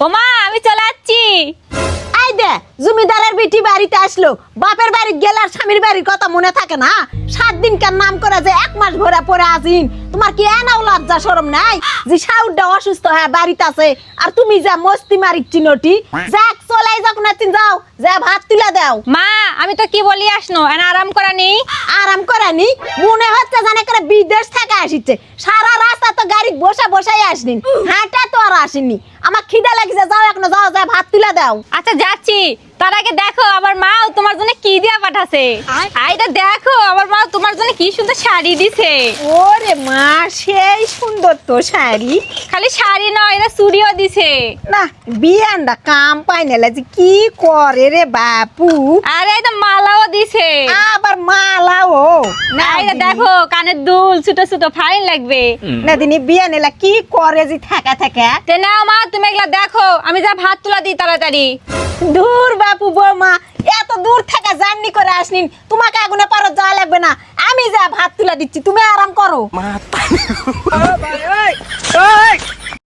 ও মা আমি চলে যাচ্ছি। আই দে জমিদারের বেটি বাড়িতে আসলো, বাপের বাড়ি গেলে আর স্বামীর বাড়ির কথা মনে থাকে না? 7 দিন কার নাম করে যে 1 মাস ভরে পরে আসিন, তোমার কি এনাও লজ্জা শরম নাই যে শাউডটা অসুস্থ হয়ে বাড়িতে আছে আর তুমি যা মস্তি মারিচ্ছি নটি? যাক চলাই যাক না, তিন যাও যা ভাত তুলে দাও। মা আমি তো কি বলি আসনো এনা আরাম করা নেই। আরাম করানি মনে হচ্ছে জানে করে বিদেশ থেকে আসিছে, সারা রাস্তা তো গাড়ি বসে বসেই আসনিন, হাঁটা তো আর আসেনি। আমার খিদা লাগিছে, যাও এখনো যাও, যা ভাত তুলে দাও। আচ্ছা যাচ্ছি, তার আগে দেখো আমার মা তোমার জন্য কি দিয়া পাঠাছে। আইটা দেখো আমার মা তোমার জন্য কি সুন্দর শাড়ি দিছে। ওরে মা সেই সুন্দর তো শাড়ি। খালি শাড়ি নয় এটা চুড়িও দিছে। না বিয়ানটা কাম পাই না যে কি করে রে বাপু। আরে এটা মালাও দিছে। আবার মালাও না আইটা দেখো কানের দুল ছোট ছোট ফাইন লাগবে। না দিনি বিয়া নেলা কি করে যে থাকা থাকা। তে নাও মা তুমি এগুলা দেখো, আমি যা ভাত তুলা দিই তাড়াতাড়ি। দূর বাপু বৌমা এত দূর থেকে জার্নি করে আসনিন, তোমাকে আগুনে পারো যাওয়া লাগবে না, আমি যা ভাত তুলা দিচ্ছি, তুমি আরাম করো। Mata. Oi, oi.